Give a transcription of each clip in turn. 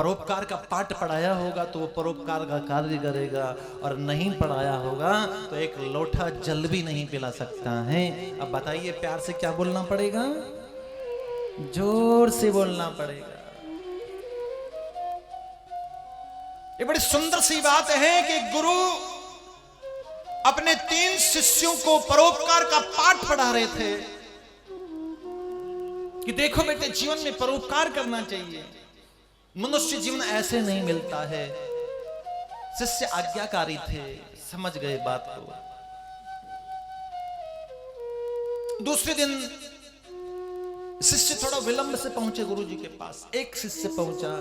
परोपकार का पाठ पढ़ाया होगा तो वो परोपकार का कार्य करेगा, और नहीं पढ़ाया होगा तो एक लोटा जल भी नहीं पिला सकता है। अब बताइए प्यार से क्या बोलना पड़ेगा? जोर से बोलना पड़ेगा। ये बड़ी सुंदर सी बात है कि गुरु अपने 3 शिष्यों को परोपकार का पाठ पढ़ा रहे थे कि देखो बेटे, जीवन में परोपकार करना चाहिए। मनुष्य जीवन ऐसे नहीं मिलता है। शिष्य आज्ञाकारी थे, समझ गए बात को। दूसरे दिन शिष्य थोड़ा विलंब से पहुंचे गुरुजी के पास। एक शिष्य पहुंचा,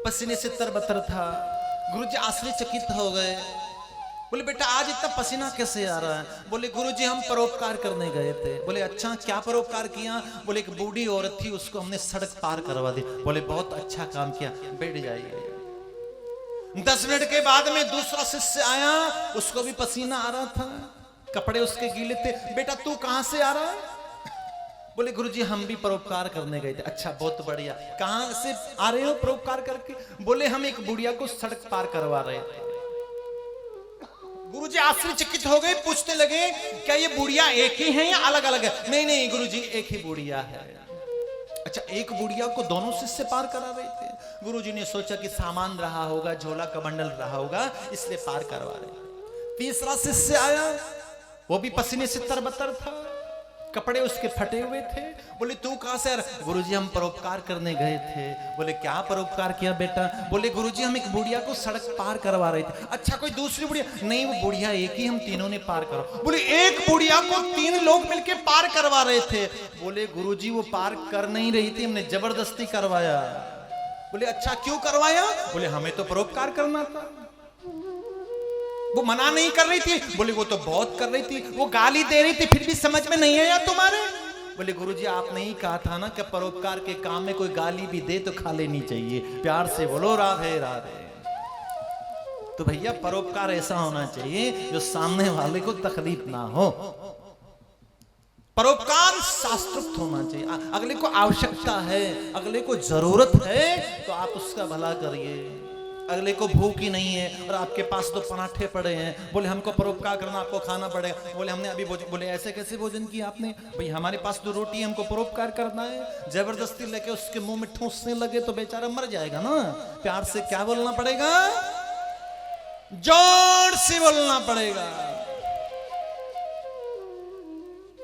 पसीने से तरबतर था। गुरुजी आश्चर्यचकित हो गए, बोले बेटा आज इतना पसीना कैसे आ रहा है? बोले गुरुजी हम परोपकार करने गए थे। बोले अच्छा, क्या परोपकार किया? बोले एक बूढ़ी औरत थी, उसको हमने सड़क पार करवा दी। बोले बहुत अच्छा काम किया, बैठ जाइए। 10 मिनट के बाद में दूसरा शिष्य आया, उसको भी पसीना आ रहा था, कपड़े उसके गीले थे। बेटा तू कहां से आ रहा है? बोले गुरुजी हम भी परोपकार करने गए थे। अच्छा बहुत बढ़िया, कहां से आ रहे हो परोपकार करके? बोले हम एक बुढ़िया को सड़क पार करवा रहे थे। गुरुजी आश्चर्यचकित हो गए, पूछने लगे क्या ये बुढ़िया एक ही है या अलग अलग है? नहीं नहीं गुरुजी एक ही बुढ़िया है। अच्छा, एक बुढ़िया को दोनों शिष्य पार करा रहे थे। गुरुजी ने सोचा कि सामान रहा होगा, झोला कमंडल रहा होगा, इसलिए पार करवा रहे। तीसरा शिष्य आया, वो भी पसीने से तरबतर था, कपड़े उसके फटे हुए थे। बोले तू कहां से? गुरुजी हम परोपकार करने गए थे। बोले क्या परोपकार किया बेटा? बोले गुरुजी हम एक बुढ़िया को सड़क पार करवा रहे थे। अच्छा कोई दूसरी बुढ़िया? नहीं वो बुढ़िया एक ही, हम तीनों ने पार करा। बोले एक बुढ़िया को 3 लोग मिलके पार करवा रहे थे। बोले गुरुजी वो पार कर नहीं रही थी, हमने जबरदस्ती करवाया। बोले अच्छा क्यों करवाया? बोले हमें तो परोपकार करना था, वो मना नहीं कर रही थी। बोले वो तो बहुत कर रही थी, वो गाली दे रही थी, फिर भी समझ में नहीं आया तुम्हारे? बोले गुरुजी आप नहीं कहा था ना कि परोपकार के काम में कोई गाली भी दे तो खा लेनी चाहिए। प्यार से बोलो राधे राधे। तो भैया परोपकार ऐसा होना चाहिए जो सामने वाले को तकलीफ ना हो। परोपकार शास्त्रोक्त होना चाहिए। अगले को आवश्यकता है, अगले को जरूरत है तो आप उसका भला करिए। अगले को भूख ही नहीं है और आपके पास तो पराठे पड़े हैं, बोले हमको परोपकार करना, आपको खाना पड़ेगा। बोले हमने अभी भोजन। बोले ऐसे कैसे भोजन किया आपने? भाई हमारे पास तो रोटी है, हमको परोपकार करना है। जबरदस्ती लेके उसके मुंह में ठूंसने लगे तो बेचारा मर जाएगा ना। प्यार से क्या बोलना पड़ेगा? जोर से बोलना पड़ेगा।